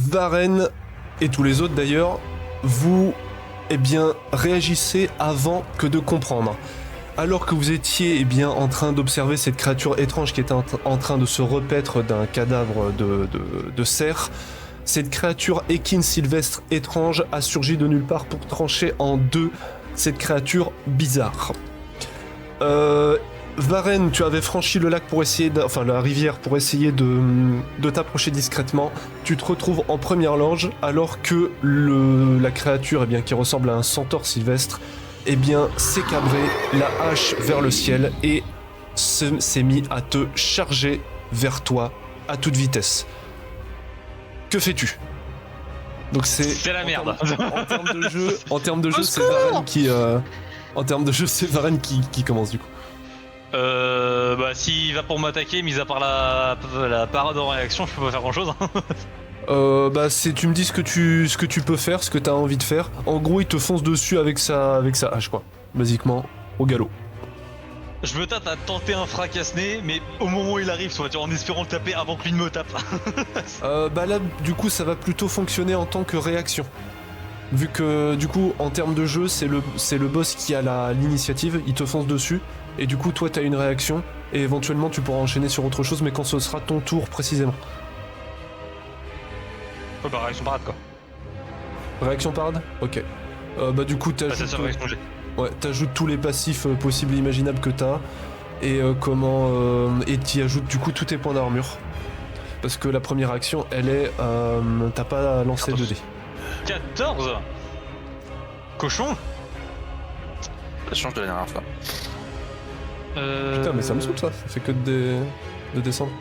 Varen et tous les autres d'ailleurs, vous réagissez avant que de comprendre. Alors que vous étiez en train d'observer cette créature étrange qui était en train de se repaître d'un cadavre de cerf, cette créature équine sylvestre étrange a surgi de nulle part pour trancher en deux cette créature bizarre. Varen, tu avais franchi le lac pour essayer la rivière pour essayer de t'approcher discrètement. Tu te retrouves en première loge alors que la créature qui ressemble à un centaure sylvestre s'est cabré la hache vers le ciel et s'est mis à te charger vers toi à toute vitesse. Que fais-tu ? Donc c'est la merde. En termes de jeu, c'est Varen qui commence du coup. S'il va pour m'attaquer, mis à part la parade en réaction, je peux pas faire grand chose. Tu me dis ce que tu peux faire, ce que t'as envie de faire. En gros, il te fonce dessus avec sa hache, quoi. Basiquement, au galop. Je me tâte à tenter un fracasse-nez, mais au moment où il arrive, en espérant le taper avant que lui ne me tape. Là, du coup, ça va plutôt fonctionner en tant que réaction. Vu que, du coup, en termes de jeu, c'est le boss qui a l'initiative, il te fonce dessus. Et du coup, toi, t'as une réaction, et éventuellement, tu pourras enchaîner sur autre chose, mais quand ce sera ton tour, précisément. Réaction parade, quoi. Réaction parade ? Ok. Du coup, t'ajoutes tous les passifs possibles et imaginables que t'as, et et t'y ajoutes, du coup, tous tes points d'armure. Parce que la première action, elle est... t'as pas lancé 2 dés. 14 Cochon. Ça change de la dernière fois. Putain, mais ça me saoule ça fait que de descendre.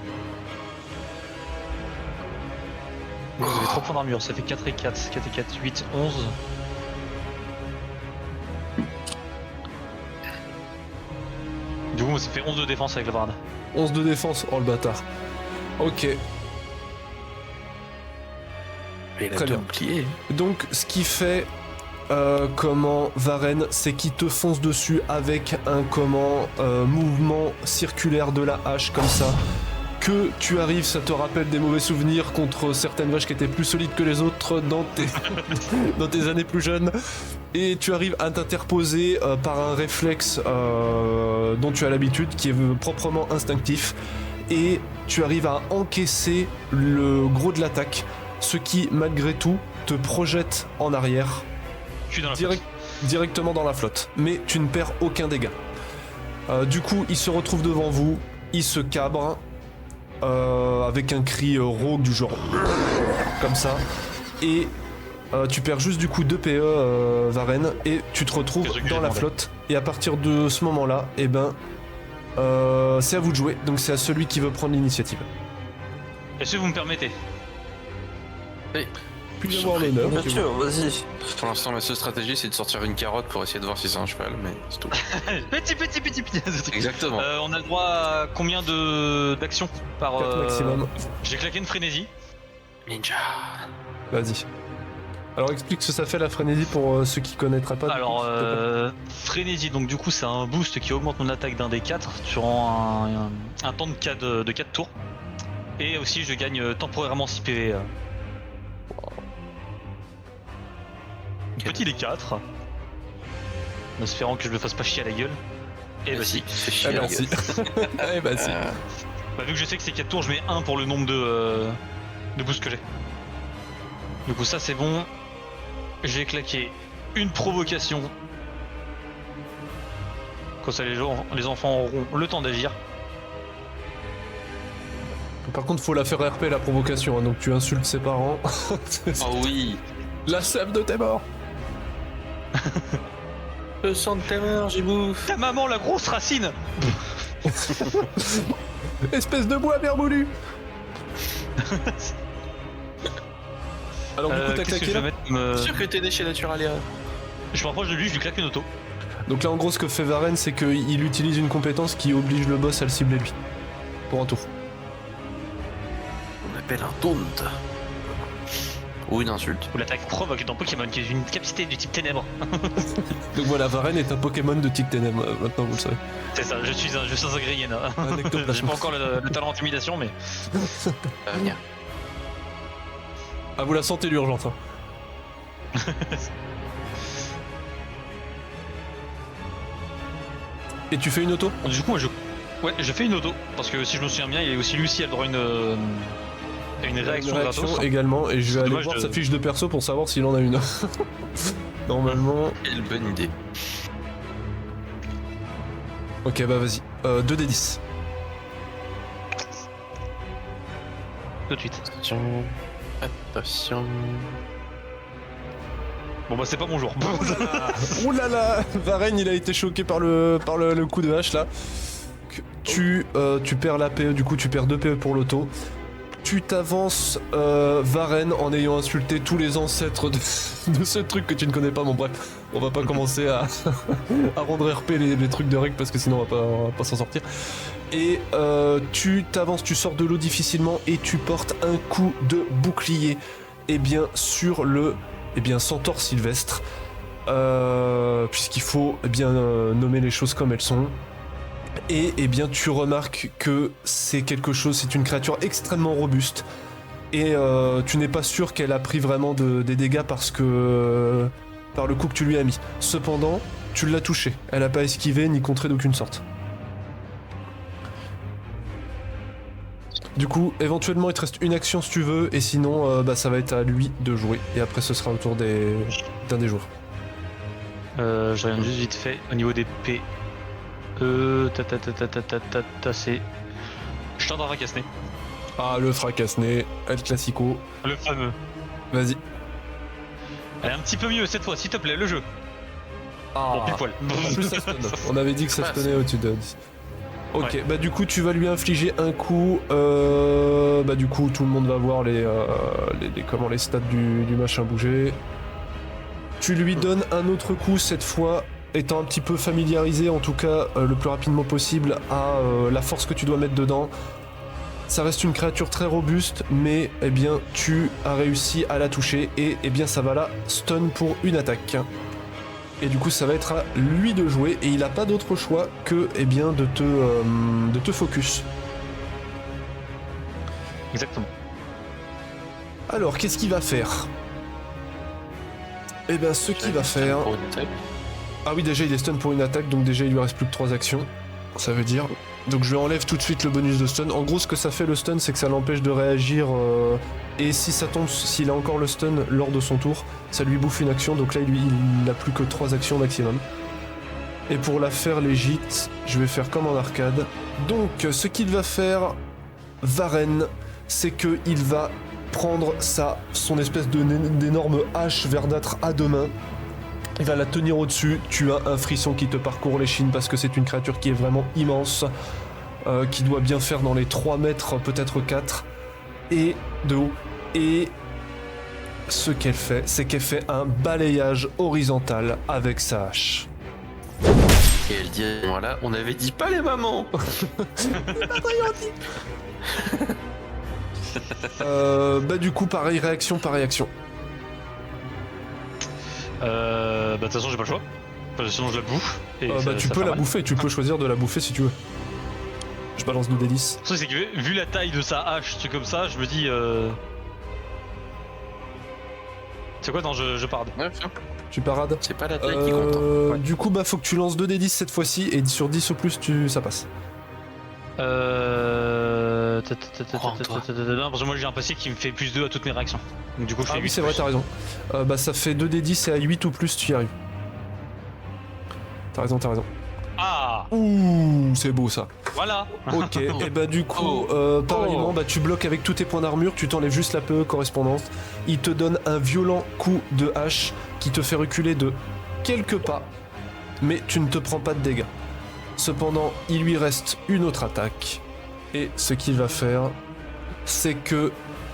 Vous avez 3 points d'armure, ça fait 4 et 4, 4 et 4, 8, 11. Du coup, ça fait 11 de défense avec la barade. 11 de défense, oh le bâtard. Ok. Très bien. Donc, ce qui fait Varen, c'est qu'il te fonce dessus avec un mouvement circulaire de la hache comme ça. Que tu arrives, ça te rappelle des mauvais souvenirs contre certaines vaches qui étaient plus solides que les autres dans tes années plus jeunes. Et tu arrives à t'interposer par un réflexe dont tu as l'habitude, qui est proprement instinctif. Et tu arrives à encaisser le gros de l'attaque, ce qui, malgré tout, te projette en arrière. Directement dans la flotte. Mais tu ne perds aucun dégât. Du coup, il se retrouve devant vous, il se cabre, avec un cri rauque du genre comme ça. Et tu perds juste du coup 2 PE, Varen, et tu te retrouves dans la flotte. Et à partir de ce moment-là, c'est à vous de jouer. Donc c'est à celui qui veut prendre l'initiative. Est-ce que vous me permettez ? Oui. Puis avoir l'honneur. Bien sûr, vas-y. Pour l'instant, ma seule stratégie, c'est de sortir une carotte pour essayer de voir si c'est un cheval, mais c'est tout. petit. Exactement. On a le droit à combien d'actions par 4 maximum. J'ai claqué une frénésie. Ninja. Vas-y. Alors explique ce que ça fait la frénésie pour ceux qui connaîtraient pas. Alors, frénésie, donc du coup, c'est un boost qui augmente mon attaque d'un des 4 durant un temps de 4 tours. Et aussi, je gagne temporairement 6 PV. Petit les 4. En espérant que je me fasse pas chier à la gueule. Et bah si. Merci. Eh bah si. Vu que je sais que c'est 4 tours, je mets 1 pour le nombre de boosts que j'ai. Du coup ça c'est bon. J'ai claqué une provocation. Comme ça les enfants auront le temps d'agir. Par contre faut la faire RP la provocation, hein, donc tu insultes ses parents. Oh oui. La sève de tes morts. Le sang de ta mère, Gibou. Ta maman, la grosse racine. Espèce de bois vermoulu. Alors du coup t'as Qu'est-ce que claqué je là vais mettre comme, Sûr que t'es né chez Naturalia. Je me rapproche de lui, je lui claque une auto. Donc là en gros ce que fait Varen c'est qu'il utilise une compétence qui oblige le boss à le cibler lui. Pour un tour. On appelle un taunt. Ou une insulte. Ou l'attaque provoque dans Pokémon qui est une capacité du type ténèbres. Donc voilà, Varen est un Pokémon de type ténèbres, maintenant vous le savez. C'est ça, je suis un Greyena. Un J'ai ectoplasme. pas encore le talent intimidation, mais. À venir. Ah vous la sentez l'urgence hein. Et tu fais une auto? Du coup, moi je fais une auto. Parce que si je me souviens bien, il y a aussi lui aussi a le droit à une réaction gratos. également, et je vais aller dommage voir de- sa fiche de perso pour savoir s'il en a une. Normalement. Quelle bonne idée. Ok bah vas-y. 2d10. Tout de suite. Attention. Attention. Bon bah c'est pas mon jour. Ouh là là, Varen il a été choqué par le coup de hache là. Tu perds la PE, du coup tu perds 2 PE pour l'auto. Tu t'avances Varen en ayant insulté tous les ancêtres de ce truc que tu ne connais pas. Bon bref, on va pas commencer à rendre RP les trucs de règles parce que sinon on va pas s'en sortir. Et tu t'avances, tu sors de l'eau difficilement et tu portes un coup de bouclier. Et bien sur le centaure sylvestre. Puisqu'il faut nommer les choses comme elles sont. Et bien tu remarques que c'est une créature extrêmement robuste. Et tu n'es pas sûr qu'elle a pris vraiment des dégâts par le coup que tu lui as mis. Cependant, tu l'as touchée. Elle n'a pas esquivé ni contré d'aucune sorte. Du coup, éventuellement, il te reste une action si tu veux, et sinon, ça va être à lui de jouer. Et après, ce sera au tour d'un des joueurs. Je regarde juste vite fait au niveau des P. C'est. Je tente un fracasse-nez. Ah, le fracasse-nez, El Classico. Le fameux. Vas-y. Elle est un petit peu mieux cette fois, s'il te plaît, le jeu. Ah, Bon, pile poil. en plus, ça stun. On avait dit que ça Ah, stunnait au-dessus de 10. Ok, Ouais. bah du coup tu vas lui infliger un coup, du coup tout le monde va voir les stats du machin bouger. Tu lui donnes un autre coup cette fois, étant un petit peu familiarisé en tout cas le plus rapidement possible à la force que tu dois mettre dedans. Ça reste une créature très robuste, mais eh bien tu as réussi à la toucher et eh bien ça va la stun pour une attaque. Et du coup ça va être à lui de jouer et il a pas d'autre choix que eh bien de te focus. Exactement. Alors qu'est-ce qu'il va faire? Eh bien ce qu'il va faire... Pour une attaque. Ah oui déjà il est stun pour une attaque donc déjà il lui reste plus que 3 actions. Ça veut dire... Donc je lui enlève tout de suite le bonus de stun. En gros ce que ça fait le stun c'est que ça l'empêche de réagir et si ça tombe, s'il a encore le stun lors de son tour, ça lui bouffe une action donc là il n'a plus que 3 actions maximum. Et pour la faire légite, je vais faire comme en arcade. Donc ce qu'il va faire, Varen, c'est qu'il va prendre son espèce d'énorme hache verdâtre à 2 mains. Il va la tenir au-dessus, tu as un frisson qui te parcourt l'échine parce que c'est une créature qui est vraiment immense, qui doit bien faire dans les 3 mètres, peut-être 4, et de haut. Et ce qu'elle fait, c'est qu'elle fait un balayage horizontal avec sa hache. Et elle dit, voilà, on avait dit pas les mamans. Du coup, pareil réaction, pareil action. De toute façon j'ai pas le choix. Parce que sinon je la bouffe. Et Tu peux la bouffer, tu peux choisir de la bouffer si tu veux. Je balance 2 délices. Le truc c'est que vu la taille de sa hache, c'est comme ça, je me dis C'est quoi? Non, je parle. Ouais, tiens. Tu parades. C'est pas la taille qui compte. Hein. Ouais. Du coup, faut que tu lances 2 D10 cette fois-ci, et sur 10 au plus, ça passe. Non, Crois en toi. parce que moi j'ai un passé qui me fait plus 2 à toutes mes réactions. Donc du coup je fais Ah oui, 8 c'est vrai, plus. t'as raison. Ça fait 2 D10 et à 8 ou plus, tu y arrives. T'as raison. Ah Ouh, c'est beau ça. voilà. Ok, et du coup, pareillement, tu bloques avec tous tes points d'armure, tu t'enlèves juste la PE correspondante. Il te donne un violent coup de hache qui te fait reculer de quelques pas, mais tu ne te prends pas de dégâts. Cependant, il lui reste une autre attaque, et ce qu'il va faire, c'est que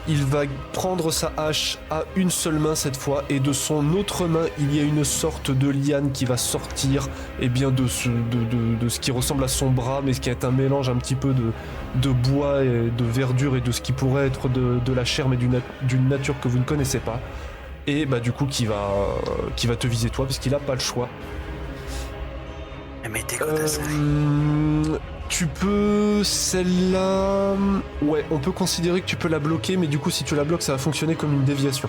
il va prendre sa hache à une seule main cette fois, et de son autre main, il y a une sorte de liane qui va sortir de ce qui ressemble à son bras, mais ce qui est un mélange un petit peu de bois et de verdure et de ce qui pourrait être de la chair, mais d'une nature que vous ne connaissez pas. Et bah du coup qui va te viser toi, parce qu'il a pas le choix. Mais t'es quoi ça? Tu peux... Celle-là... Ouais, on peut considérer que tu peux la bloquer, mais du coup, si tu la bloques, ça va fonctionner comme une déviation.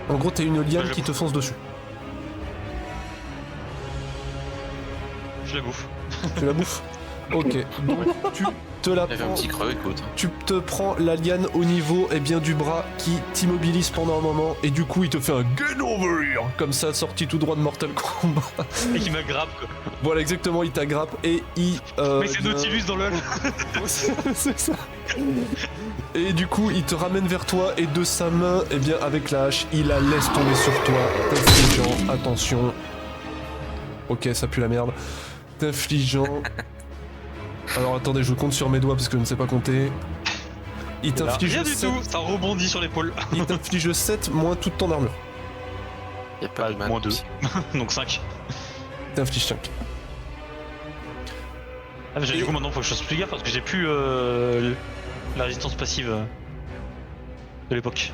En gros, t'as une liane qui te fonce dessus. Je la bouffe. Tu la bouffes? Ok, donc tu te la Il avait un prends... petit creux, écoute. Tu te prends la liane au niveau du bras qui t'immobilise pendant un moment, et du coup, il te fait un « Get over here !» comme ça, sorti tout droit de Mortal Kombat. Et qui m'aggrappe quoi. Voilà, exactement, il t'aggrappe, et il... Mais c'est Nautilus dans LoL. C'est ça. Et du coup, il te ramène vers toi et de sa main, avec la hache, il la laisse tomber sur toi, t'infligeant, attention. Ok, ça pue la merde. T'infligeant... Alors attendez, je compte sur mes doigts parce que je ne sais pas compter. Il t'inflige Rien du 7... tout, ça rebondit sur l'épaule. Il t'inflige 7 moins toute ton armure. Y'a pas de mal. Moins 2. Donc 5. T'infliges 5. Ah mais du coup maintenant faut que je fasse plus gaffe parce que j'ai plus la résistance passive de l'époque.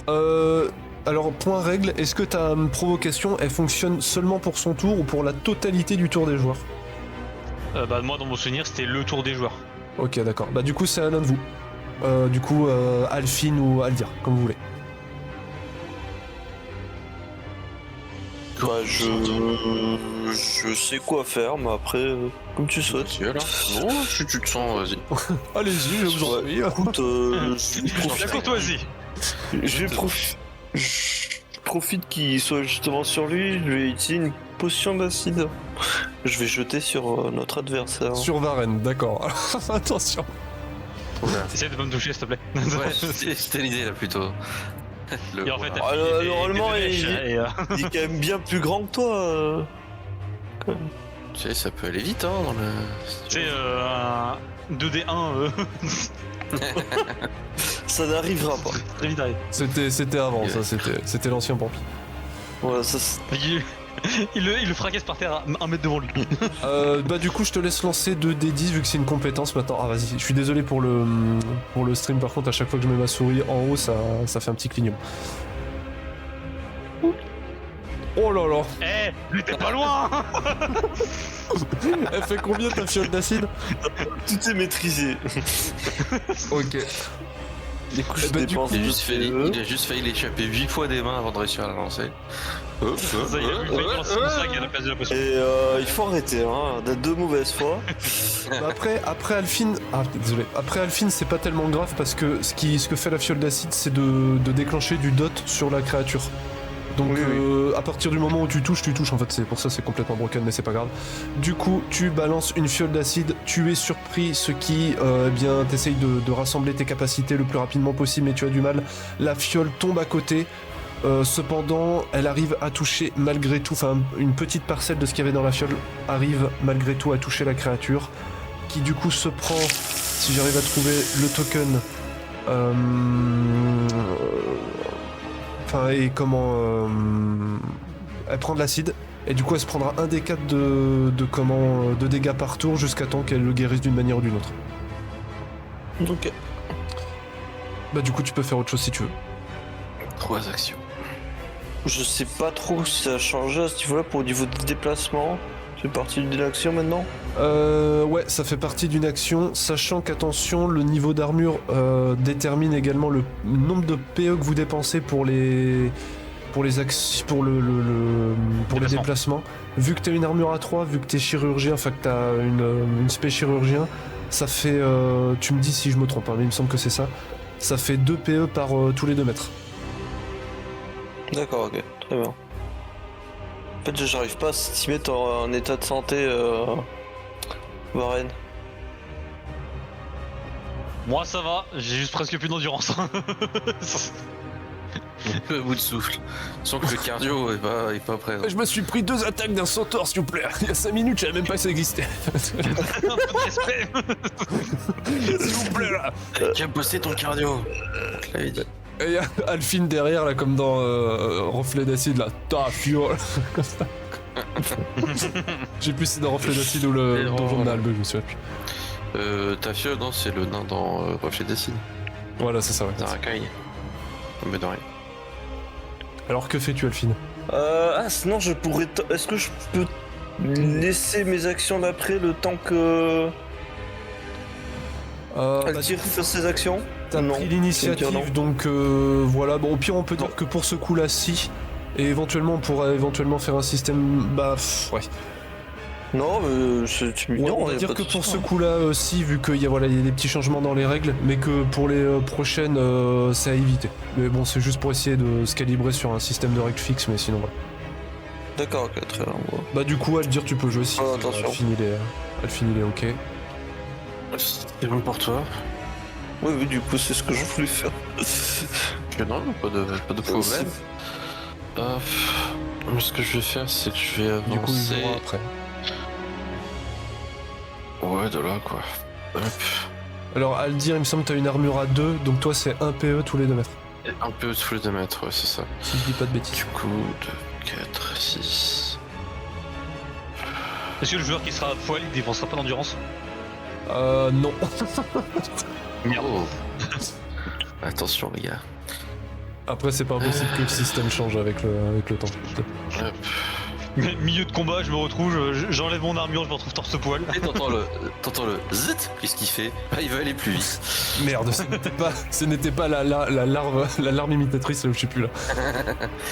Alors, point règle, est-ce que ta provocation, elle fonctionne seulement pour son tour ou pour la totalité du tour des joueurs? Bah moi dans mon souvenir c'était le tour des joueurs. Ok, d'accord. Bah du coup, c'est à l'un de vous. Alphine ou Aldir, comme vous voulez. Bah, je sais quoi faire, mais après, comme tu souhaites. Tu es là? Non, si tu te sens, vas-y. Allez-y, je vous en prie. Écoute, La courtoisie. je profite qu'il soit justement sur lui, je vais utiliser une potion d'acide. Je vais jeter sur notre adversaire. Sur Varenne, d'accord. Attention. Oula. Essaye de pas me toucher s'il te plaît. Ouais, c'était l'idée là plutôt. Et en fait, Ah, normalement, il il est quand même bien plus grand que toi. Tu sais, ça peut aller vite, hein, dans le... C'est un 2D1 Ça n'arrivera pas. très vite arrivé. C'était avant, ça, c'était l'ancien Pampi. Voilà, ça, Il le fracasse par terre à 1 mètre devant lui. Bah du coup, je te laisse lancer 2d10 vu que c'est une compétence maintenant. Ah vas-y, je suis désolé pour le stream, par contre, à chaque fois que je mets ma souris en haut, ça fait un petit clignement. Oh là là. Mais t'es pas loin. Elle fait combien ta fiole d'acide? tout est maîtrisé. Ok. Du coup, je bah, du dépense coup, Il a deux juste failli, PE. il a juste failli l'échapper 8 fois des mains avant de réussir à la lancer. Ça y est, il lance son sac à la place de la potion. Et il faut arrêter, hein, de 2 mauvaises fois. Bah après Alphine... Ah, désolé. Après Alphine, c'est pas tellement grave parce que ce que fait la fiole d'acide, c'est de déclencher du dot sur la créature. Donc Oui, à partir du moment où tu touches en fait, c'est pour ça c'est complètement broken, mais c'est pas grave. Du coup, tu balances une fiole d'acide, tu es surpris, ce qui, t'essayes de rassembler tes capacités le plus rapidement possible, mais tu as du mal. La fiole tombe à côté, cependant, elle arrive à toucher malgré tout, enfin une petite parcelle de ce qu'il y avait dans la fiole arrive malgré tout à toucher la créature, qui du coup se prend, si j'arrive à trouver le token, enfin, et comment... elle prend de l'acide, et du coup elle se prendra un des 4 de dégâts par tour jusqu'à temps qu'elle le guérisse d'une manière ou d'une autre. Ok. Bah du coup tu peux faire autre chose si tu veux. 3 actions. Je sais pas trop si ça a changé à ce niveau-là pour au niveau des déplacements. C'est parti d'une action maintenant. Ouais, ça fait partie d'une action, sachant qu'attention, le niveau d'armure détermine également le nombre de PE que vous dépensez pour les déplacements. Vu que t'as une armure à 3, vu que t'es chirurgien, enfin que t'as une spé chirurgien, ça fait, tu me dis si je me trompe, hein, mais il me semble que c'est ça, ça fait 2 PE par tous les 2 mètres. D'accord, ok, très bien. En fait, j'arrive pas à estimer en état de santé, Varenne. Moi ça va, j'ai juste presque plus d'endurance. Le bout de souffle. Sans que le cardio est pas prêt. Je me suis pris 2 attaques d'un centaure, s'il vous plaît. Il y a 5 minutes, je savais même pas que ça existait. Un peu de respect. S'il vous plaît, là. Qui a bossé ton cardio? Je l'avais dit. Et il y a Alphine derrière, là, comme dans Reflet d'acide, là. Ta fiole. Comme ça. J'ai plus si c'est dans Reflet d'acide ou le donjon de Nalbe, je me souviens plus. Ta fiole, non, c'est le nain dans Reflet d'acide. Voilà, c'est ça, ouais. Zarakai. Mais de rien. Alors que fais-tu, Alphine? Sinon je pourrais. Est-ce que je peux laisser mes actions d'après le temps que. Elle tire sur ses actions? T'as Non. pris Je vais l'initiative, dire non. donc voilà. Bon, au pire, on peut dire que pour ce coup-là, si. Et éventuellement, on pourrait éventuellement faire un système. Bah, ouais. Non, c'est Ouais, mignon. on va y a dire pas que de pour souci. ce coup-là, si, vu qu'il y a, voilà, il y a des petits changements dans les règles, mais que pour les prochaines, c'est à éviter. Mais bon, c'est juste pour essayer de se calibrer sur un système de règles fixe, mais sinon, voilà. D'accord, ok, très bien. Ouais. Bah, du coup, à le dire, tu peux jouer si. Oh, attention. Alphine, il est ok. C'est bon pour toi? Oui, oui, du coup, c'est ce que je voulais faire. Non, pas de problème. Ce que je vais faire, c'est que je vais avancer. Du coup, il jouera après. Ouais, de là, quoi. Hop. Alors, à le dire, il me semble que t'as une armure à 2, donc toi, c'est 1 PE tous les 2 mètres. Et un peu tous les 2 mètres, ouais, c'est ça. Si je dis pas de bêtises. Du coup, 2, 4, 6. Est-ce que le joueur qui sera à poil, il dépensera pas d'endurance? Non. Oh. Attention, les gars. Après, c'est pas impossible que le système change avec le temps. Hop. Milieu de combat, je me retrouve, j'enlève mon armure, je me retrouve torse poil. Et t'entends le zit. Qu'est-ce qu'il fait? Ah, il va aller plus vite. Merde, ce n'était pas la larme imitatrice, je sais plus là.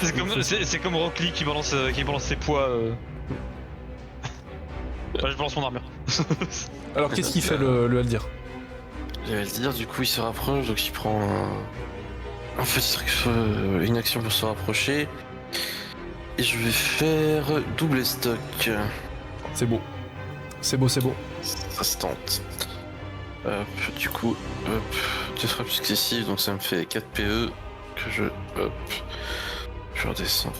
C'est comme Rock Lee qui balance ses poids. Ouais, je balance mon armure. Alors, qu'est-ce qu'il fait le Aldir? Je vais le dire, du coup, il se rapproche, donc il prend un petit truc, une action pour se rapprocher. Et je vais faire double stock. C'est beau. C'est beau, c'est beau. Ça se tente. Hop, du coup, hop, 2 frappes successives, donc ça me fait 4 PE que je redescends.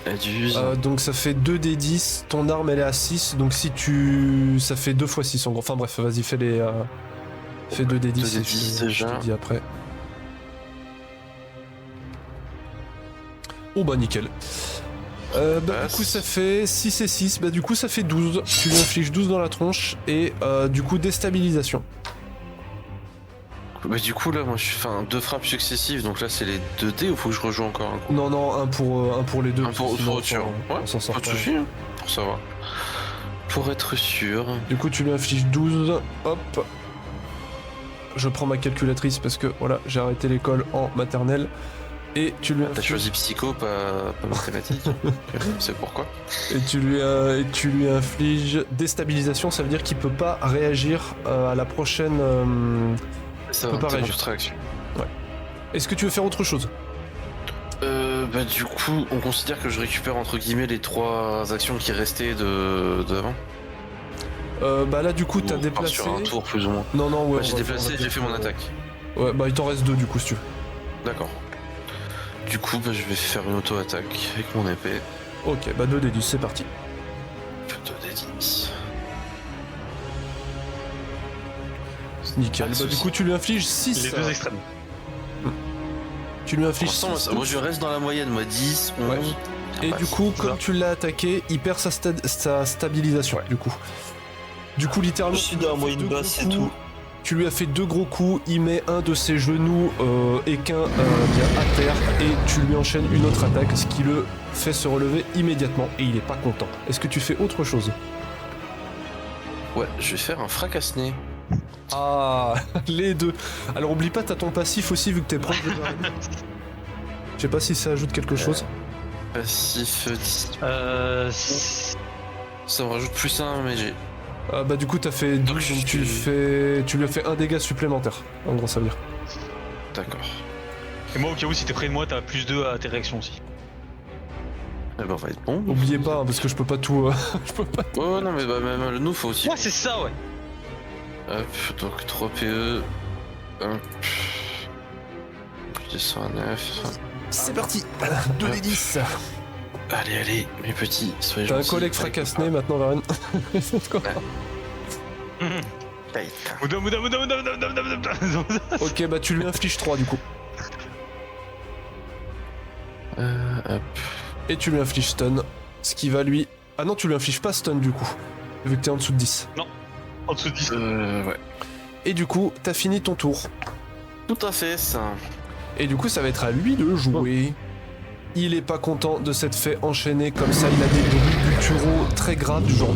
Aduse. Donc ça fait 2d10, ton arme elle est à 6, donc si tu... ça fait 2 x 6 en gros. Enfin bref, vas-y, fais les... fais 2d10 2d10 je déjà. te dis après. Oh bah nickel. Bah, du coup ça fait 6 et 6, bah du coup ça fait 12. Tu lui infliges 12 dans la tronche et du coup déstabilisation. Bah du coup là moi je fais 2 frappes successives, donc là c'est les 2D ou faut que je rejoue encore un coup? Non, non, un pour les deux. Un pour sinon, être sûr. on Ouais, s'en sort pas de pas. soucis, hein, pour savoir. Pour être sûr. Du coup, tu lui infliges 12. Hop. Je prends ma calculatrice parce que voilà, j'ai arrêté l'école en maternelle. Et tu lui T'as infliges, choisi psycho, pas mathématique. C'est pourquoi. et tu lui infliges déstabilisation, ça veut dire qu'il peut pas réagir à la prochaine. Ça peut va, pas t'as réagir. toute réaction. Est-ce que tu veux faire autre chose? Bah du coup, on considère que je récupère entre guillemets les 3 actions qui restaient de d'avant. Bah là, du coup, t'as Ou on part déplacé. sur un tour plus ou moins. Non, non, ouais. Bah, j'ai on va- déplacé, on va j'ai fait peut-être, mon attaque. Ouais, bah il t'en reste 2 du coup, si tu veux. D'accord. Du coup, bah, je vais faire une auto-attaque avec mon épée. Ok, bah 2d10, c'est parti. 2d10. Nickel. Pas de Bah du soucis. coup, tu lui infliges 6. Les deux extrêmes. Tu lui Pour infliges l'instant, 6. moi je reste dans la moyenne, moi 10, 11. Ouais. ça Et passe. du coup, comme Voilà. tu l'as attaqué, il perd sa stabilisation. Ouais. Du coup, littéralement, Je suis dans la moyenne deux basse, gros c'est coups. tout. Tu lui as fait 2 gros coups, il met un de ses genoux équins bien à terre et tu lui enchaînes une autre attaque, ce qui le fait se relever immédiatement et il est pas content. Est-ce que tu fais autre chose? Ouais, je vais faire un fracasse-nez. Ah, les deux. Alors oublie pas, t'as ton passif aussi vu que t'es proche de Jérémy. Je sais pas si ça ajoute quelque chose. Passif 10. Si- Ça me rajoute plus 1, mais j'ai. Bah du coup t'as fait 12, Donc, donc je tu lui as fait un dégât supplémentaire. En gros ça veut dire. D'accord. Et moi, au cas où, si t'es près de moi, t'as plus 2 à tes réactions aussi. Eh ben, on va être bon. Oubliez pas hein, parce que je peux pas tout. Je peux pas. Oh non, mais bah, même le nous faut aussi. Ouais, c'est ça, ouais. Hop, donc 3 PE. Hop. Je descends à 9. C'est parti. 2d10. Allez, mes petits, soyez T'as un gentils. collègue fracassé maintenant, Varenne. C'est quoi? Ok, bah tu lui infliges 3 du coup. Hop. Et tu lui infliges stun. Ce qui va lui... Ah non, tu lui infliges pas stun du coup. Vu que t'es en dessous de 10. En dessous de 10. Ouais. Et du coup, t'as fini ton tour. Tout à fait, ça. Et du coup, ça va être à lui de jouer. Il est pas content de s'être fait enchaîner comme ça. Il a des bruits gutturaux très graves, du genre...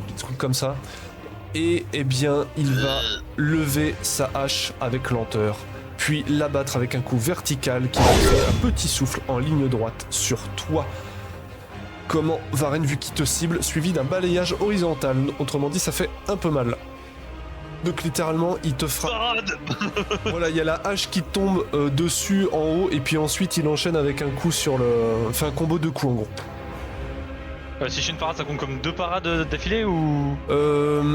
Des trucs comme ça. Et eh bien, il va lever sa hache avec lenteur. Puis l'abattre avec un coup vertical qui va créer un petit souffle en ligne droite sur toi. Comment Varenne, vu qu'il te cible, suivi d'un balayage horizontal. Autrement dit, ça fait un peu mal. Donc littéralement, il te frappe. Parade. Voilà, il y a la hache qui tombe dessus en haut, et puis ensuite il enchaîne avec un coup sur le... Enfin, un combo de coups en gros. Si je fais une parade, ça compte comme 2 parades d'affilée ou...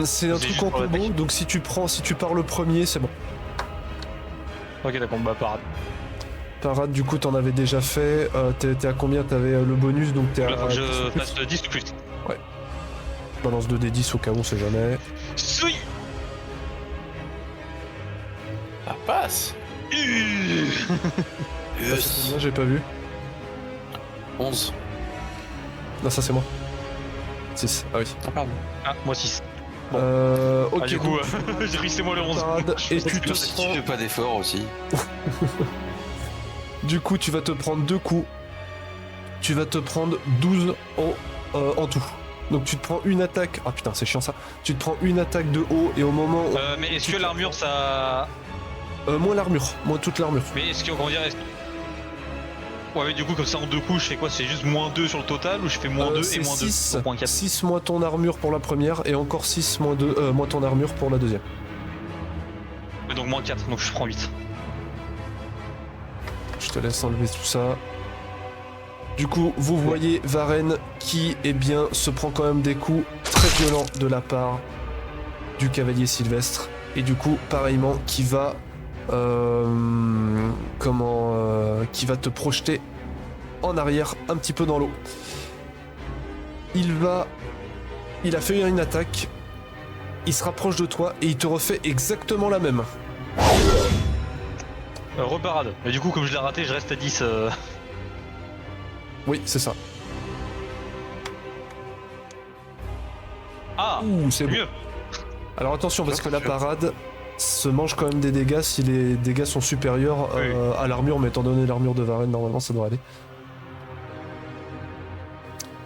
C'est un C'est truc juste en pour combo, l'attaque. donc si tu pars le premier, c'est bon. Ok, d'accord, bah parade. Parade, du coup, t'en avais déjà fait. T'es à combien? T'avais le bonus, donc t'es Là, à... faut que je 10 ou plus. fasse 10 ou plus. Balance 2d10 au cas où, on sait jamais. Sui. Ça passe. T'as fait combien? J'ai pas vu. 11. Non, ça c'est moi. 6, ah oui. Ah, pardon. Ah, moi 6. Bon. Ok, Ah, du coup, donc, j'ai rissé moi le 11. parade, et tu te Si tu prends... fais pas d'effort aussi. Du coup, tu vas te prendre 2 coups. Tu vas te prendre 12 en tout. Donc tu te prends une attaque... Ah putain, c'est chiant ça. Tu te prends une attaque de haut, et au moment où... Mais est-ce que l'armure ça... moins l'armure, moins toute l'armure. Mais est-ce que, comment dire, ouais, mais du coup, comme ça en 2 coups, je fais quoi? C'est juste moins 2 sur le total ou je fais moins 2 et moins 2 6, pour point 4? 6 moins ton armure pour la première, et encore 6 moins, moins ton armure pour la deuxième. Donc moins 4, donc je prends 8. Je te laisse enlever tout ça. Du coup, vous voyez Varenne qui, eh bien, se prend quand même des coups très violents de la part du cavalier Sylvestre. Et du coup, pareillement, qui va... qui va te projeter en arrière, un petit peu dans l'eau. Il a fait une attaque. Il se rapproche de toi et il te refait exactement la même. Reparade. Mais du coup, comme je l'ai raté, je reste à 10. Oui, c'est ça. Ah, Ouh, c'est bon. mieux. Alors attention, parce que la parade se mange quand même des dégâts si les dégâts sont supérieurs Oui. à l'armure, mais étant donné l'armure de Varenne, normalement ça doit aller.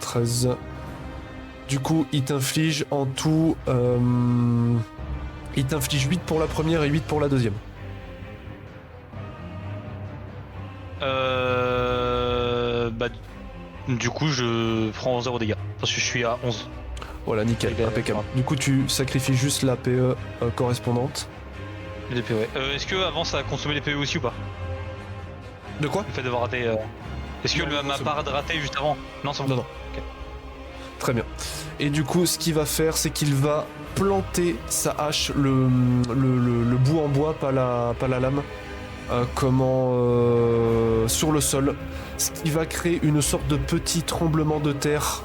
13. Du coup, il t'inflige en tout... il t'inflige 8 pour la première et 8 pour la deuxième. Bah, du coup, je prends 0 dégâts. Parce que je suis à 11. Voilà, nickel, Il est- impeccable. Du coup, tu sacrifies juste la PE correspondante. Les PE, ouais. Est-ce que avant ça a consommé les PE aussi ou pas? De quoi? Le fait d'avoir raté. Est-ce que Non, ma c'est parade ratée juste avant? Non, c'est bon. Non, non. Très bien. Et du coup, ce qu'il va faire, c'est qu'il va planter sa hache, le bout en bois, pas la lame, sur le sol. Ce qui va créer une sorte de petit tremblement de terre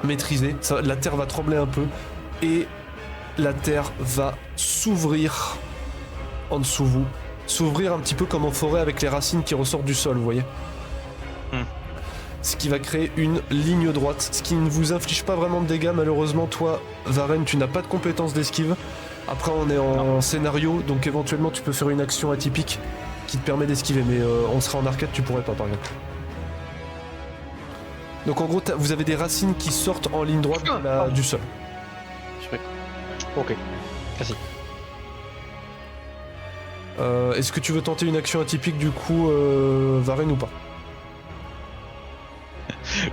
maîtrisé. La terre va trembler un peu et la terre va s'ouvrir en dessous de vous. S'ouvrir un petit peu comme en forêt avec les racines qui ressortent du sol, vous voyez. Ce qui va créer une ligne droite, ce qui ne vous inflige pas vraiment de dégâts malheureusement. Toi, Varenne, tu n'as pas de compétence d'esquive. Après, on est en scénario, donc éventuellement tu peux faire une action atypique qui te permet d'esquiver, mais on sera en arcade, tu pourrais pas par exemple. Donc en gros, vous avez des racines qui sortent en ligne droite du sol. Ok. Merci. Est-ce que tu veux tenter une action atypique du coup, Varenne, ou pas?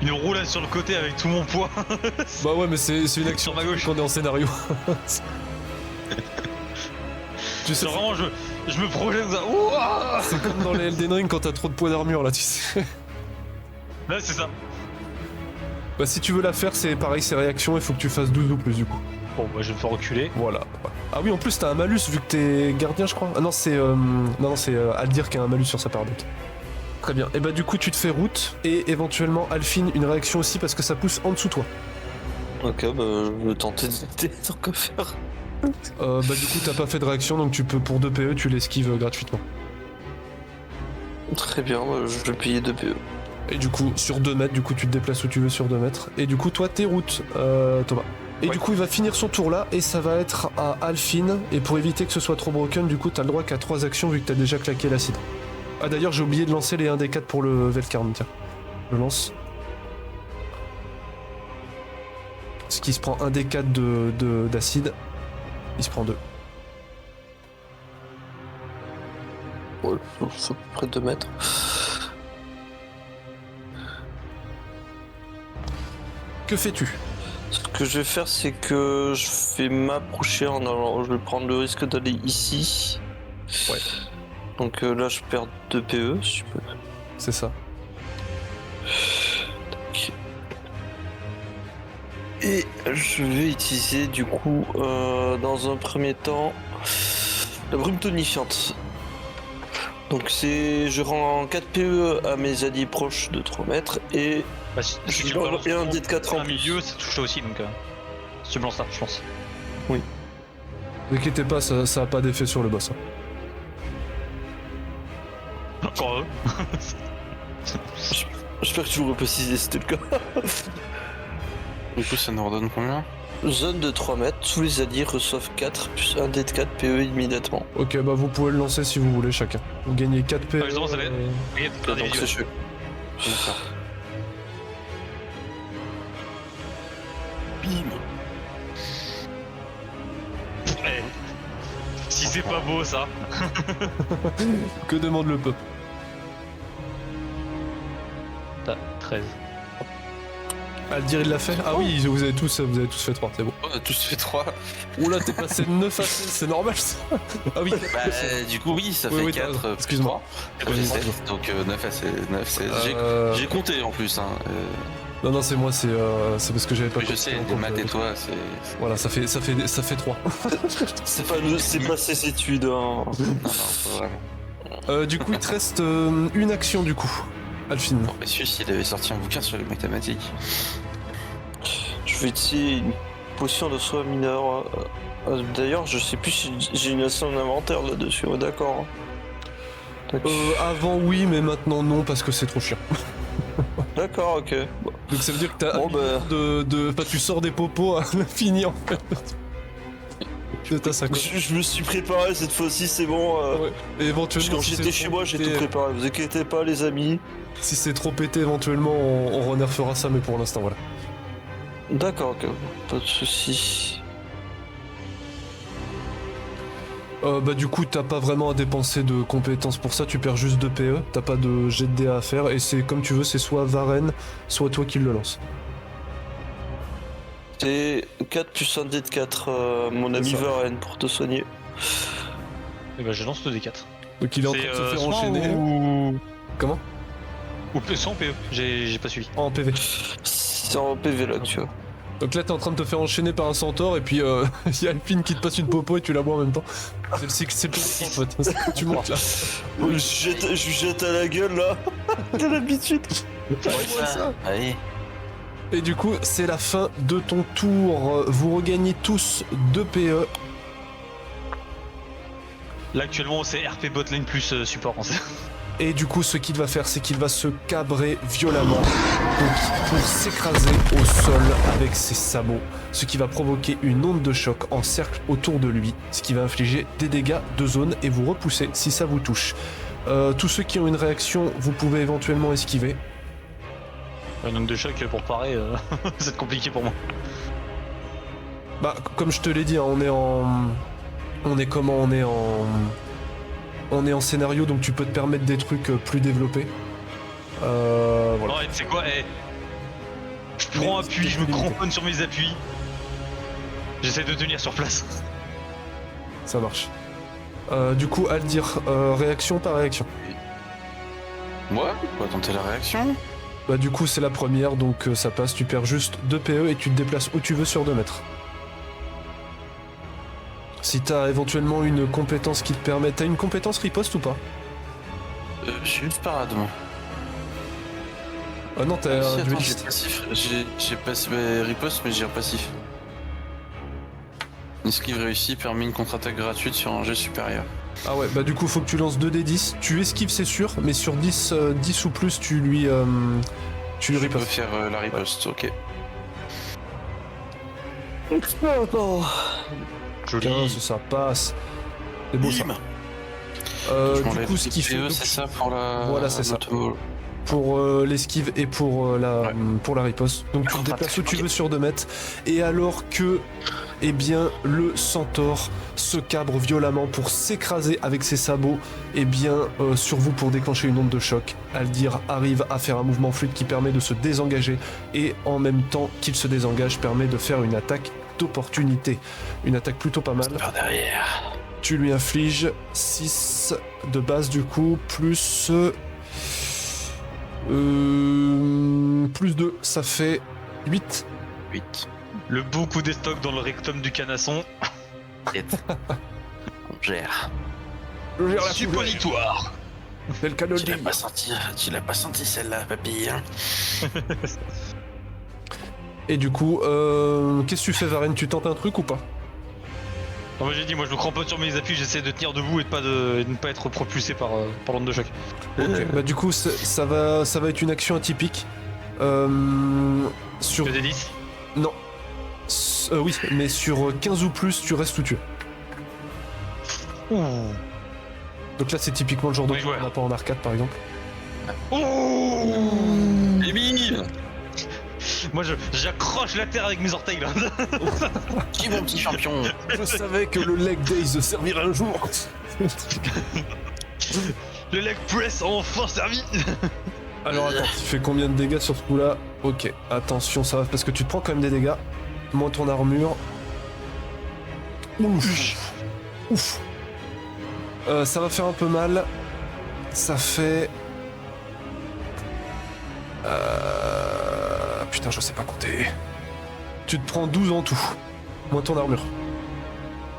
Une roulade sur le côté avec tout mon poids. Bah ouais, mais c'est une action Sur ma gauche. quand on est en scénario. Tu sais, Genre vraiment, je me projette comme ça. Ouah, c'est comme dans les Elden Ring quand t'as trop de poids d'armure là, tu sais. là, c'est ça. Bah si tu veux la faire, c'est pareil, c'est réaction, il faut que tu fasses 12 ou plus du coup. Bon, bah, je vais me faire reculer. Voilà. Ah oui, en plus, t'as un malus vu que t'es gardien, je crois. Ah non, c'est Aldir qui a un malus sur sa paradoxe. Très bien. Et bah, du coup, tu te fais route et éventuellement, Alphine, une réaction aussi parce que ça pousse en dessous de toi. Ok, bah je vais tenter d'éviter tant que faire. Bah, du coup, t'as pas fait de réaction donc tu peux, pour 2 PE, tu l'esquives gratuitement. Très bien, bah, je vais payer 2 PE. Et du coup, sur 2 mètres, du coup, tu te déplaces où tu veux sur 2 mètres. Et du coup, toi, t'es route, Thomas. Et du coup, il va finir son tour là, et ça va être à Alphine. Et pour éviter que ce soit trop broken, du coup, t'as le droit qu'à 3 actions vu que t'as déjà claqué l'acide. Ah, d'ailleurs, j'ai oublié de lancer les 1d4 pour le Velkarn, tiens. Je lance. Ce qui se prend 1d4 d'acide, il se prend 2. Ouais, c'est à peu près 2 mètres. Que fais-tu? Ce que je vais faire, c'est que je vais m'approcher en allant. Je vais prendre le risque d'aller ici. Ouais. Donc là, je perds 2 PE, si je peux. C'est ça. Et je vais utiliser du coup dans un premier temps la brume tonifiante. Donc je rends 4 PE à mes alliés proches de 3 mètres et Bah, si je tu leur balances et un dé de 4 en un plus. milieu, ça touche toi aussi, donc si tu me lances ça, je pense. Ne vous inquiétez pas, ça a pas d'effet sur le boss. Hein. Encore eux. J'espère que tu l'aurais précisé, c'était le cas. Du coup, ça nous redonne combien? Zone de 3 mètres, tous les alliés reçoivent 4 plus un dé de 4 PE immédiatement. Ok, bah vous pouvez le lancer si vous voulez chacun. Vous gagnez 4 PE. Ah, justement, ça va être- et- Donc c'est chouette. D'accord. Bim. Eh. Si c'est pas beau ça. Que demande le peuple? T'as 13. Ah, le dire il l'a fait? Ah oui, vous avez tous fait 3, c'est bon. On a tous fait 3. Oula, t'es passé de 9 à 16, c'est normal ça? Ah oui, Bah, du coup, oui, ça Oui, fait oui, t'as 4. raison. Excuse-moi. Donc 9 à 16. 9, 16. J'ai compté en plus. Hein. Non, c'est moi, c'est parce que j'avais pas Oui, je sais, compté en les compte, maths et toi, c'est. Voilà, ça fait 3. C'est pas ses études. Hein. Non, pas vraiment. Du coup, il te reste une action du coup. Alphine. Bon, messieurs, s'il avait sorti un bouquin sur les mathématiques. Je vais utiliser une potion de soin mineur. D'ailleurs, je sais plus si j'ai une action d'inventaire là-dessus. Ouais, d'accord. Hein. Tac. Avant oui, mais maintenant non parce que c'est trop chiant. D'accord, ok. Bon. Donc ça veut dire que t'as Bon, bah. Enfin, tu sors des popos à l'infini en fait. De ta sacoche. Je me suis préparé cette fois-ci, c'est bon. Ouais. Et éventuellement, Quand si j'étais c'est chez trop moi, j'ai pété- tout préparé. Vous inquiétez pas, les amis. Si c'est trop pété, éventuellement, on renerfera ça, mais pour l'instant, voilà. D'accord, ok. Pas de soucis. Bah du coup, t'as pas vraiment à dépenser de compétences pour ça, tu perds juste 2 PE, t'as pas de jet de DA à faire, et c'est comme tu veux, c'est soit Varenne, soit toi qui le lance. C'est 4 plus un dé de 4, mon ami ça. Varenne, pour te soigner. Et bah je lance 2d4. Donc il est en train de se faire soin enchaîner. Ou... Comment? ou sans PE, j'ai pas suivi. En PV. C'est en PV là que tu vois. Donc là, t'es en train de te faire enchaîner par un centaure, et puis y a Alpine qui te passe une popo et tu la bois en même temps. C'est le plus en fait, c'est que tu montes là. Je lui jette à la gueule là. T'as l'habitude. Allez. Et du coup, c'est la fin de ton tour. Vous regagnez tous 2 PE. Là actuellement c'est RP botlane plus support en fait. Et du coup, ce qu'il va faire, c'est qu'il va se cabrer violemment donc, pour s'écraser au sol avec ses sabots, ce qui va provoquer une onde de choc en cercle autour de lui, ce qui va infliger des dégâts de zone et vous repousser si ça vous touche. Tous ceux qui ont une réaction, vous pouvez éventuellement esquiver. Un onde de choc pour parer, c'est compliqué pour moi. Bah, comme je te l'ai dit, hein, on est en scénario, donc tu peux te permettre des trucs plus développés. Voilà. Non, et tu sais quoi, je prends Mais appui, c'est je me plus limité. cramponne sur mes appuis. J'essaie de tenir sur place. Ça marche. Du coup, à le dire, réaction par réaction. Moi, on va tenter la réaction. Bah du coup c'est la première, donc ça passe, tu perds juste 2 PE et tu te déplaces où tu veux sur 2 mètres. Si t'as éventuellement une compétence qui te permet... T'as une compétence riposte ou pas? J'ai juste parade, moi. Ah non, t'as Si, un attends, j'ai dueliste. passif. J'ai passif riposte, mais j'ai un passif. Une esquive réussie permet une contre-attaque gratuite sur un jet supérieur. Ah ouais, bah du coup faut que tu lances 2d10. Tu esquives c'est sûr, mais sur 10, 10 ou plus tu lui Je peux ripostes. faire la riposte, ok. Joli. 15, ça passe. C'est beau ça. Bim. Du m'enlève coup ce qui fait... PE, c'est ça pour la... Voilà, c'est ça. l'auto- Pour l'esquive et pour la riposte. Donc tu te Contre-attaque, déplaces où tu ok. veux sur 2 mètres. Et alors que, eh bien, le centaure se cabre violemment pour s'écraser avec ses sabots, eh bien, sur vous pour déclencher une onde de choc. Aldir arrive à faire un mouvement fluide qui permet de se désengager et en même temps qu'il se désengage permet de faire une attaque d'opportunité. Une attaque plutôt pas mal. Par derrière. Tu lui infliges 6 de base du coup, plus... plus 2, ça fait 8. 8. Le beau coup des stocks dans le rectum du canasson. 7. On gère. Je gère Suppositoire. C'est le cadeau Tu l'as pas senti celle-là, papy, hein. Et du coup, qu'est-ce que tu fais, Varenne? Tu tentes un truc ou pas? Non, moi j'ai dit, moi je me cramponne sur mes appuis, j'essaie de tenir debout et de ne pas être propulsé par l'onde de choc. Ok, bah du coup, ça va être une action atypique. Sur... Le D10. Non. Oui, mais sur 15 ou plus, tu restes où tu es. Ouh. Donc là, c'est typiquement le genre de Oui, truc ouais. qu'on n'a pas en arcade, par exemple. Ouh. Et bim. Moi j'accroche la terre avec mes orteils là. Qui mon petit champion? Je savais que le leg days servirait un jour. Le leg press a enfin servi. Alors attends, tu fais combien de dégâts sur ce coup-là? Ok, attention, ça va parce que tu te prends quand même des dégâts. Moins ton armure. Ouf. Ouf. Ça va faire un peu mal. Ça fait... Putain, je sais pas compter. Tu te prends 12 en tout. Moins ton armure.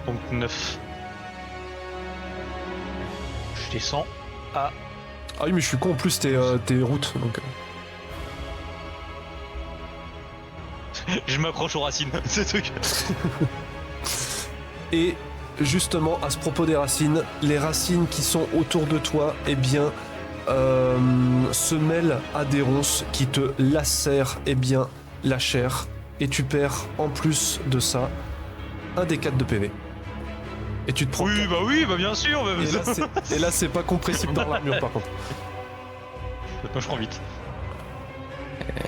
Donc 9. Je descends à... Ah oui, mais je suis con, en plus t'es route, donc... Je m'accroche aux racines, ce truc. Et justement, à ce propos des racines, les racines qui sont autour de toi, eh bien, se mêlent à des ronces qui te lacèrent, eh bien, la chair. Et tu perds, en plus de ça, un des 4 de PV. Et tu te prends... Oui, bah bien sûr. Et là, c'est pas compressible dans l'armure, par contre. Moi je prends 8.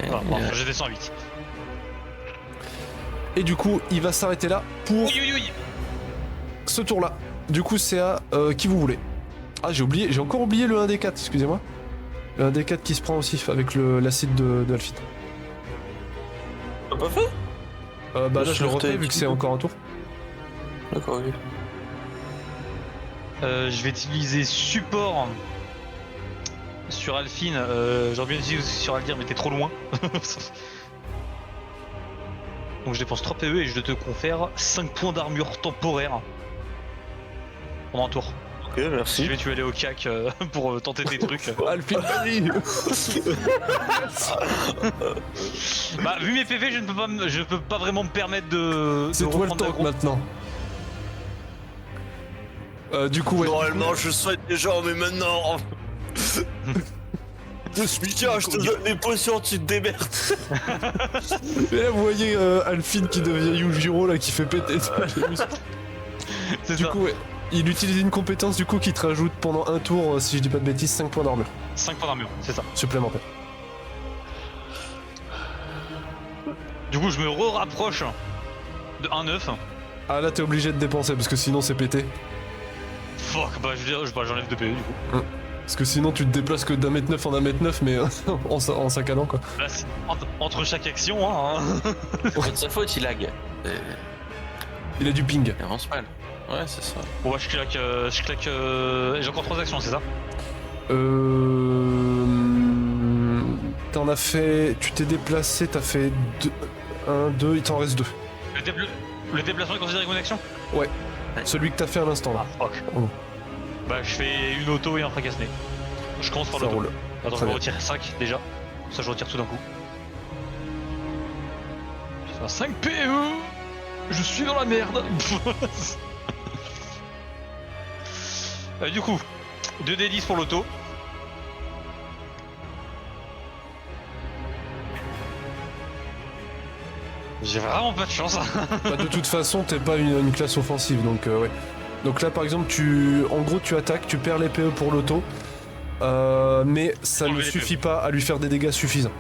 Enfin, je descends à 8. Et du coup, il va s'arrêter là pour Oui. ce tour-là. Du coup, c'est à qui vous voulez. Ah, j'ai encore oublié le 1d4, excusez-moi. Le 1d4 qui se prend aussi avec l'acide de Alphine. T'as pas fait? Bah là, je le refais t'ai vu que dit. c'est encore un tour. D'accord, ok. Je vais utiliser support sur Alphine. J'aurais bien utilisé aussi sur Aldir, mais t'es trop loin. Donc je dépense 3 PE et je te confère 5 points d'armure temporaire pendant un tour. Ok, merci. Je vais tu aller au CAC pour tenter des trucs. Alphine, vas-y. Bah vu mes PV, je peux pas vraiment me permettre de C'est toi le reprendre tank l'aggro. maintenant. Du coup, ouais. Normalement, je soigne les gens, mais maintenant. Tiens, je te donne les potions, tu te démerdes. Et là, vous voyez Alphine qui devient Yujiro là, qui fait péter. C'est Du ça. coup, ouais. Il utilise une compétence du coup qui te rajoute pendant un tour, si je dis pas de bêtises, 5 points d'armure 5 points d'armure, c'est ça. supplémentaires. Du coup, je me rapproche de 1-9. Ah là, t'es obligé de dépenser parce que sinon c'est pété. Fuck, bah j'enlève 2 PE du coup. Parce que sinon tu te déplaces que d'un mètre 9 en 1 mètre 9 mais en saccadant quoi. Là, c'est entre chaque action, hein. C'est de sa faute, il lag. Il a du ping. Il avance mal. Ouais, c'est ça. Bon bah je claque, j'ai encore 3 actions, c'est ça? T'en as fait... Tu t'es déplacé, t'as fait 1, 2, il t'en reste 2. Le déplacement est considéré comme une action? Celui que t'as fait à l'instant là. Ah, fuck. Oh. Bah, je fais une auto et un fracassé. Je commence par Ça l'auto. roule. Attends, Très je vais bien. retirer 5 déjà. Ça, je retire tout d'un coup. Ça fait 5 PE. Je suis dans la merde. Du coup, 2d10 pour l'auto. J'ai vraiment pas de chance. Bah, de toute façon, t'es pas une classe offensive, donc ouais. Donc là, par exemple, en gros, tu attaques, tu perds les PE pour l'auto, mais ça ne Enlever les suffit pas à lui faire des dégâts suffisants.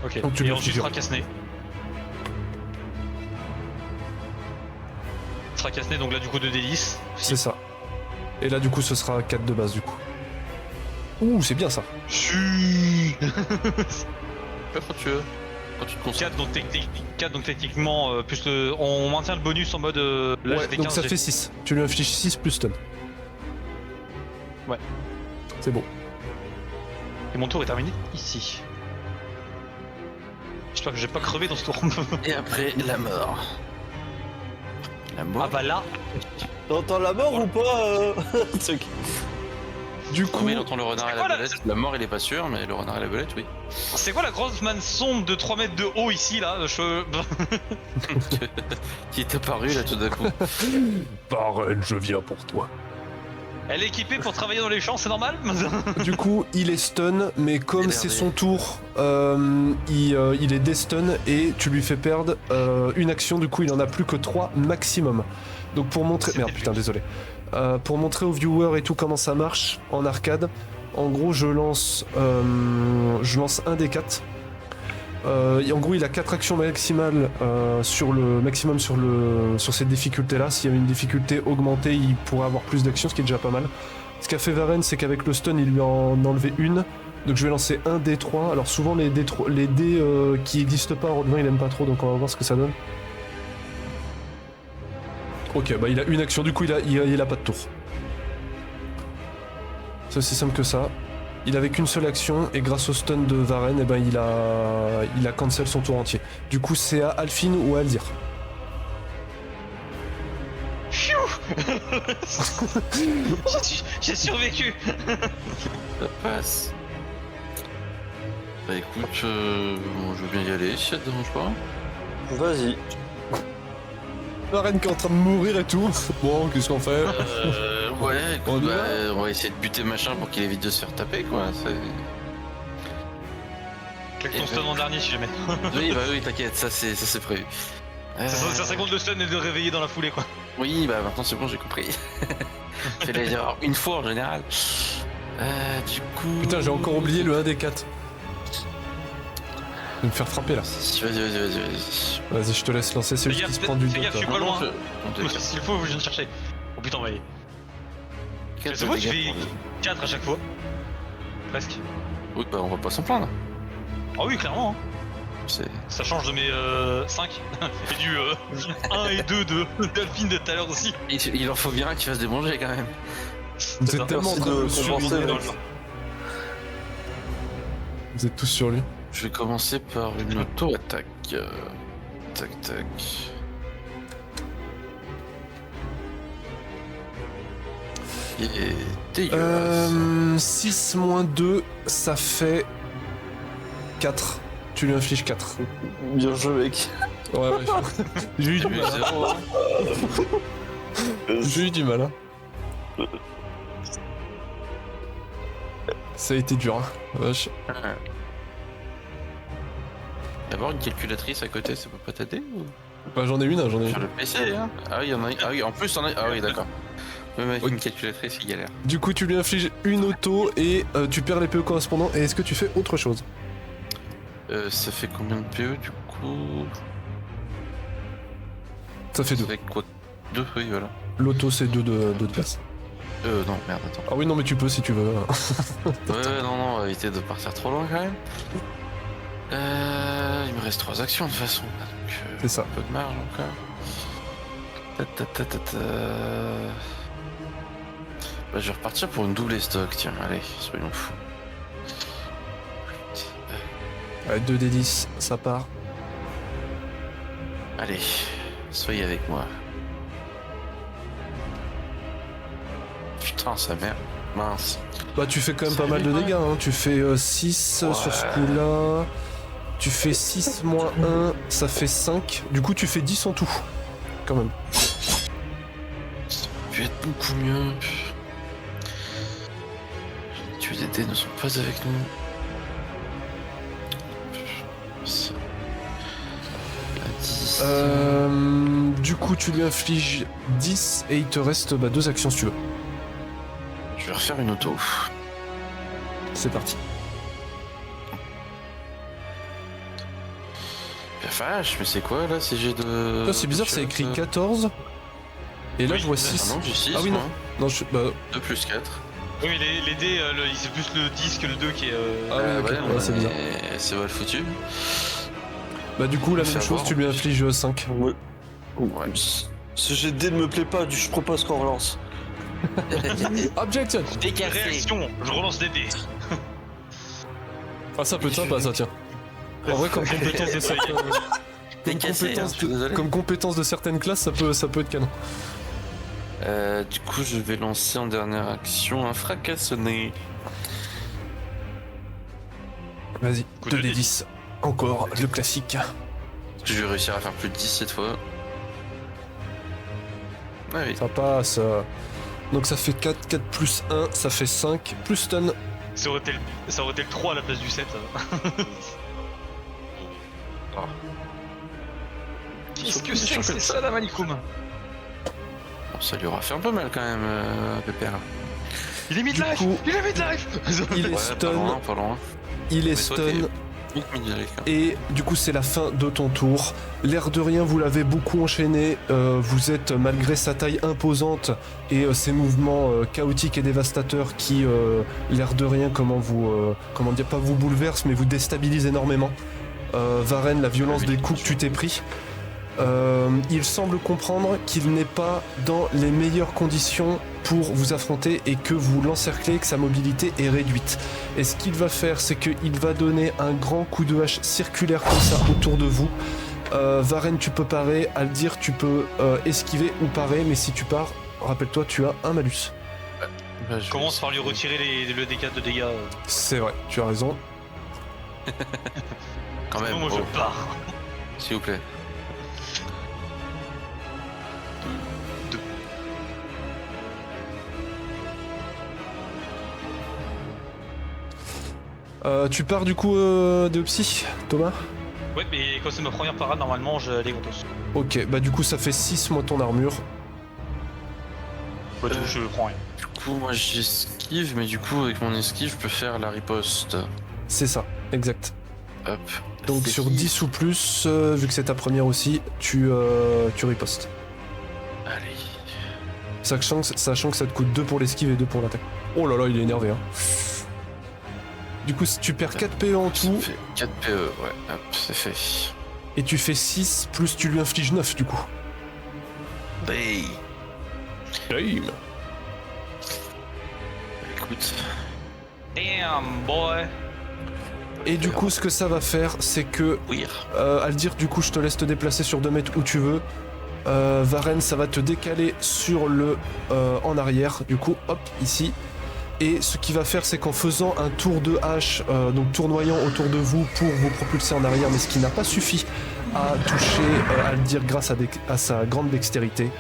Ok, Donc tu et le ensuite figures. fracassé. Fracassé, donc là du coup 2d10. C'est ça. Et là, du coup, ce sera 4 de base, du coup. Ouh, c'est bien ça. Si. Quand tu veux. Quand tu te concentres. 4 donc techniquement plus on maintient le bonus en mode là Ouais, j'étais donc 15, ça fait 6. Tu lui infliges 6 plus stun. Ouais. C'est bon. et mon tour est terminé ici. J'espère que j'ai pas crevé dans ce tour. Et après, la mort. La mort. Ah bah là, T'entends la mort ou pas truc. Du Non, coup, mais il entend le renard et la Voilà. belette. La mort, il est pas sûr, mais le renard et la belette, oui. c'est quoi la grosse manne sombre de 3 mètres de haut ici là Qui est apparu là tout d'un coup. Varenne, je viens pour toi. Elle est équipée pour travailler dans les champs, c'est normal? Du coup, il est stun, mais comme Énervé. c'est son tour, il est destun et tu lui fais perdre une action. Du coup, il en a plus que 3 maximum. Donc pour montrer, C'était merde, putain, désolé. Pour montrer aux viewers et tout comment ça marche en arcade, en gros, je lance un des 4. En gros, il a 4 actions maximales sur le maximum sur cette difficulté-là. S'il y avait une difficulté augmentée, il pourrait avoir plus d'actions, ce qui est déjà pas mal. Ce qu'a fait Varenne, c'est qu'avec le stun, il lui en a enlevé une. Donc je vais lancer un D3. Alors souvent les dés qui n'existent pas en Roll20, il aime pas trop, donc on va voir ce que ça donne. Ok, bah il a une action, du coup il a pas de tour. C'est aussi simple que ça. Il avait qu'une seule action et grâce au stun de Varenne, eh ben il a cancel son tour entier. Du coup c'est à Alphine ou à Aldir. J'ai survécu. Ça passe. Bah écoute, bon, je veux bien y aller si ça te dérange pas. Vas-y. Varenne qui est en train de mourir et tout. Bon, qu'est-ce qu'on fait? Ouais, On écoute, y bah, va on va essayer de buter machin pour qu'il évite de se faire taper quoi. Claque ton stun en dernier si jamais. Oui, bah oui, t'inquiète, ça c'est prévu. Ça compte le stun et de le réveiller dans la foulée quoi. Oui, bah maintenant c'est bon, j'ai compris. Fais les erreurs une fois en général. Du coup. Putain, j'ai encore oublié le 1 des 4. Je vais me faire frapper là. Vas-y. Vas-y, je te laisse lancer, c'est Fais juste gaffe, qui se prend du fais dot. gaffe, je suis pas loin. On te- S'il faut, je viens de chercher. Oh putain, ouais. Quel C'est moi qui dégâts fais pour 4 à chaque fois. Presque. Oui, bah on va pas s'en plaindre. Ah oui, clairement. Hein. C'est. Ça change de mes 5 et du 1 et 2 de Delphine de tout à l'heure aussi. Il en faut bien qu'il fasse des manger quand même. Vous C'est êtes ça. tellement en Merci train de de me compenser, survivre. Dans ouais. le- Vous êtes tous sur lui. Je vais commencer par une auto-attaque. Tac tac. Et dégueulasse. 6 moins 2, ça fait 4. Tu lui infliges 4. Bien joué, mec. Ouais, j'ai eu J'ai du eu mal. 0. J'ai eu du mal. Hein. Ça a été dur. Hein. Vache. D'avoir une calculatrice à côté, ça peut pas t'aider ou... Bah, j'en ai une, j'en ai Sur une. le PC, hein. Ah oui, il y en a une. Ah oui, en plus, on a. Ah oui, d'accord. Même avec Ok. une calculatrice, il galère. Du coup, tu lui infliges une auto et tu perds les PE correspondants. Et est-ce que tu fais autre chose? Ça fait combien de PE du coup? Ça fait Ça 2. fait quoi? 2, oui, voilà. L'auto, c'est 2 de place. Non, merde, attends. Ah oui, non, mais tu peux si tu veux. Ouais, non, on va éviter de partir trop loin quand même. Il me reste 3 actions de toute façon. Donc, C'est ça. un peu de marge encore. Bah, je vais repartir pour une double stock, tiens, allez, soyons fous. Allez, 2 des 10, ça part. Allez, soyez avec moi. Putain, sa mère. Mince. Bah tu fais quand même pas mal de dégâts, hein. Tu fais 6 sur ce coup-là. Tu fais 6 moins 1, ça fait 5. Du coup tu fais 10 en tout. Quand même. Ça aurait pu être beaucoup mieux. Les tués des dés ne sont pas avec nous. Ça. La 10. Du coup tu lui infliges 10 et il te reste 2 actions si tu veux. Je vais refaire une auto. C'est parti. Vache, mais c'est quoi là si j'ai de. Putain, c'est bizarre, c'est écrit 14. Et là Oui, je vois Ah 6. non, j'ai 6. Ah oui, non. Non, je... bah... 2 plus 4. Oui, mais les dés, c'est plus le 10 que le 2 qui est. Ah oui, ok, ouais, c'est bizarre. C'est mal foutu. Bah du coup la Fais même chose, avoir, tu lui en plus. infliges 5. Ouais. Ouais. Ce jet de dés ne me plaît pas, je propose qu'on relance. Objection. Réaction, je relance des dés. Ah ça peut être sympa ça, tiens. En vrai comme compétence de certaines... T'es cassé, hein, je suis désolé. Comme compétence de certaines classes, ça peut être canon. Du coup, je vais lancer en dernière action un fracassonné. Vas-y, Coup 2 de des dé. 10. Encore, le classique. Je vais réussir à faire plus de 10 cette fois. Ah oui. Ça passe. Donc ça fait 4, 4 plus 1, ça fait 5, plus stun. Ça aurait été le 3 à la place du 7. Oh. Qu'est-ce que c'est que ça, la Malikoum? Bon, ça lui aura fait un peu mal quand même, Pépère. Il est midlife! coup, Il est midlife! Il est Ouais, stun, pas loin, pas loin. il est Mais toi, stun. Vite midlife, hein. Et du coup c'est la fin de ton tour. L'air de rien, vous l'avez beaucoup enchaîné. Vous êtes, malgré sa taille imposante et ses mouvements chaotiques et dévastateurs qui, l'air de rien, comment dire, pas vous bouleverse mais vous déstabilise énormément. Varenne, la violence des coups que tu t'es pris. Il semble comprendre qu'il n'est pas dans les meilleures conditions pour vous affronter et que vous l'encerclez, que sa mobilité est réduite. Et ce qu'il va faire, c'est qu'il va donner un grand coup de hache circulaire comme ça autour de vous. Varenne, tu peux parer, Aldir, tu peux esquiver ou parer, mais si tu pars, rappelle-toi, tu as un malus. Bah, je Commence vais par lui retirer le D4 de dégâts. C'est vrai, tu as raison. Quand même, Sinon, moi oh, je pars. s'il vous plaît. Tu pars du coup de psy, Thomas? Ouais, mais quand c'est ma première parade, normalement, je les gratos. Ok, bah du coup ça fait 6 mois ton armure. Ouais, du coup, je prends rien. Du coup, moi j'esquive, mais du coup, avec mon esquive, je peux faire la riposte. C'est ça, exact. Hop. Donc C'est sur qui 10 ou plus, vu que c'est ta première aussi, tu ripostes. Allez. Sachant que ça te coûte 2 pour l'esquive et 2 pour l'attaque. Oh là là, il est énervé, hein. Du coup, tu perds 4 PE en Ça tout, fait 4 PE, ouais, hop, c'est fait. et tu fais 6, plus tu lui infliges 9 du coup. Bye. Damn. Écoute. Damn, boy! Et du coup, ce que ça va faire, c'est que, Oui. Aldir, du coup, je te laisse te déplacer sur 2 mètres où tu veux. Varenne, ça va te décaler sur le en arrière, du coup, hop, ici. Et ce qu'il va faire, c'est qu'en faisant un tour de hache, donc tournoyant autour de vous pour vous propulser en arrière, mais ce qui n'a pas suffi à toucher Aldir grâce à sa grande dextérité,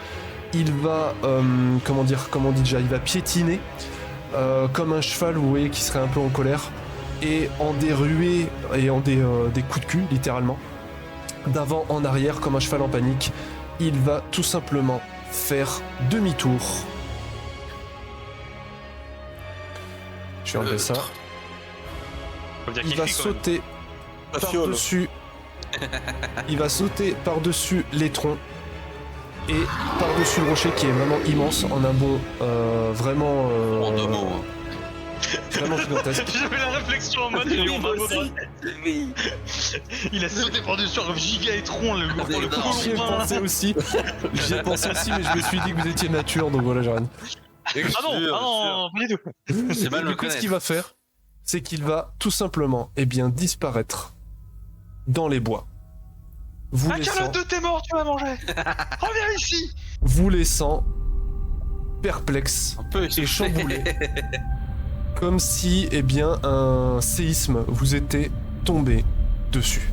il va, comment on dit déjà, il va piétiner comme un cheval, vous voyez, qui serait un peu en colère, et en des ruées et en des coups de cul, littéralement, d'avant en arrière comme un cheval en panique, il va tout simplement faire demi-tour. Je vais enlever ça. Faut dire Il qu'il va fuit, quand même. sauter La fiole. par-dessus. Il va sauter par-dessus les troncs et par-dessus le rocher qui est vraiment immense en un bond vraiment En 2 mots. hein. vraiment gigantesque. J'avais la réflexion en mode Oui, lion moi d'un aussi. Oui. Il a sauté par-dessus un giga étron, le Ah, mais non. J'y ai colombin. pensé aussi. J'y ai pensé aussi, mais je me suis dit que vous étiez nature, donc voilà, j'ai rien. Ah non, pas du tout. C'est mal Du me coup, ce connaître. qu'il va faire, c'est qu'il va tout simplement, disparaître dans les bois. vous Ah, laissant, Carlotte, t'es mort, tu vas manger. Reviens ici. vous laissant perplexe Un peu et chamboulé. Comme si, eh bien, un séisme vous était tombé dessus.